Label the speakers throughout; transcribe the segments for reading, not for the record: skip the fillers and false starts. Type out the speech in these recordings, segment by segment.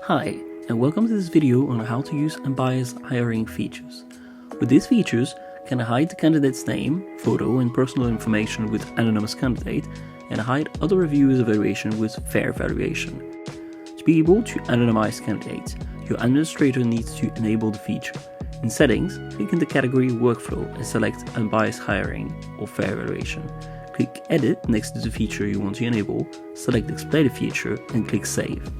Speaker 1: Hi, and welcome to this video on how to use unbiased hiring features. With these features, you can hide the candidate's name, photo, and personal information with anonymous candidate, and hide other reviewers' evaluation with fair evaluation. To be able to anonymize candidates, your administrator needs to enable the feature. In Settings, click in the category Workflow and select Unbiased Hiring or Fair Evaluation. Click Edit next to the feature you want to enable, select Display the feature, and click Save.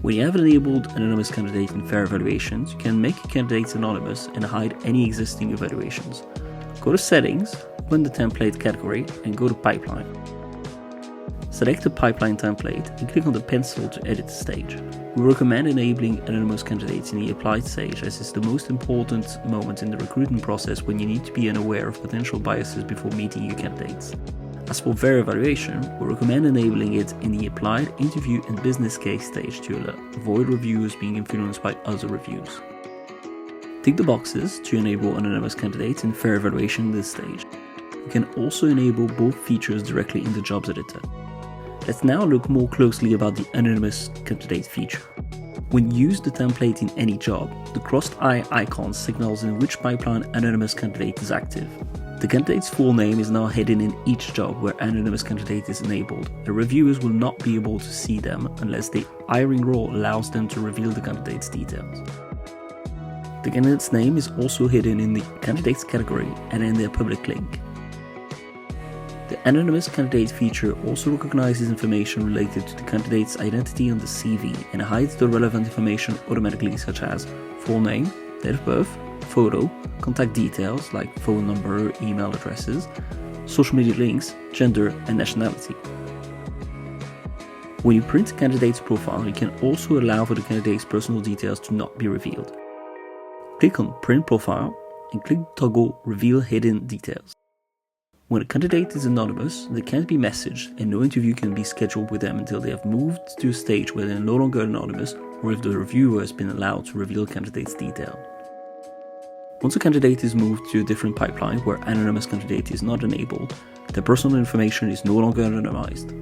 Speaker 1: When you have enabled anonymous candidate in fair evaluations, you can make your candidates anonymous and hide any existing evaluations. Go to Settings, open the template category, and go to Pipeline. Select the pipeline template and click on the pencil to edit the stage. We recommend enabling anonymous candidates in the applied stage, as it's the most important moment in the recruitment process when you need to be unaware of potential biases before meeting your candidates. As for fair evaluation, we recommend enabling it in the applied, interview and business case stage to avoid reviewers being influenced by other reviews. Tick the boxes to enable anonymous candidates in fair evaluation in this stage. You can also enable both features directly in the jobs editor. Let's now look more closely about the anonymous candidate feature. When you use the template in any job, the crossed eye icon signals in which pipeline anonymous candidate is active. The candidate's full name is now hidden in each job where anonymous candidate is enabled. The reviewers will not be able to see them unless the hiring role allows them to reveal the candidate's details. The candidate's name is also hidden in the candidates category and in their public link. The anonymous candidate feature also recognizes information related to the candidate's identity on the CV and hides the relevant information automatically, such as full name, date of birth, photo, contact details like phone number, email addresses, social media links, gender, and nationality. When you print a candidate's profile, you can also allow for the candidate's personal details to not be revealed. Click on Print Profile and click toggle Reveal Hidden Details. When a candidate is anonymous, they can't be messaged and no interview can be scheduled with them until they have moved to a stage where they are no longer anonymous or if the reviewer has been allowed to reveal candidate's detail. Once a candidate is moved to a different pipeline where anonymous candidate is not enabled, their personal information is no longer anonymized.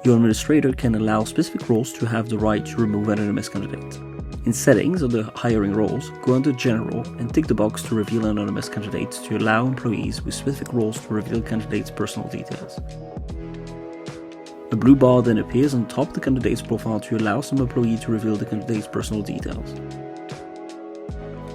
Speaker 1: Your administrator can allow specific roles to have the right to remove anonymous candidates. In Settings under Hiring Roles, go under General and tick the box to reveal anonymous candidates to allow employees with specific roles to reveal candidates' personal details. A blue bar then appears on top of the candidate's profile to allow some employee to reveal the candidate's personal details.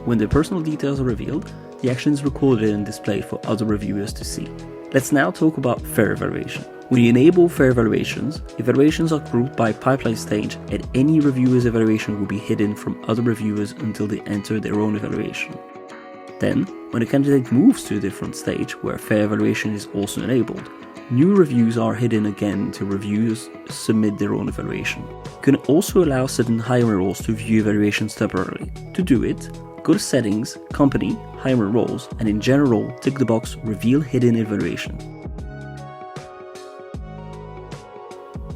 Speaker 1: When the personal details are revealed, the action is recorded and displayed for other reviewers to see. Let's now talk about fair evaluation. When you enable fair evaluations are grouped by pipeline stage and any reviewer's evaluation will be hidden from other reviewers until they enter their own evaluation. Then, when a candidate moves to a different stage where fair evaluation is also enabled, new reviews are hidden again until reviewers submit their own evaluation. You can also allow certain hiring roles to view evaluations temporarily. To do it, go to Settings, Company, Hiring Roles, and in General, tick the box Reveal Hidden Evaluation.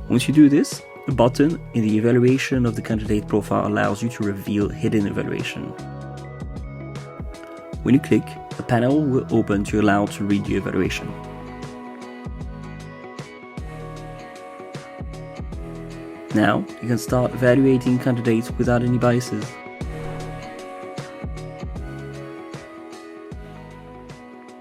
Speaker 1: Once you do this, a button in the evaluation of the candidate profile allows you to reveal hidden evaluation. When you click, a panel will open to allow to read the evaluation. Now, you can start evaluating candidates without any biases.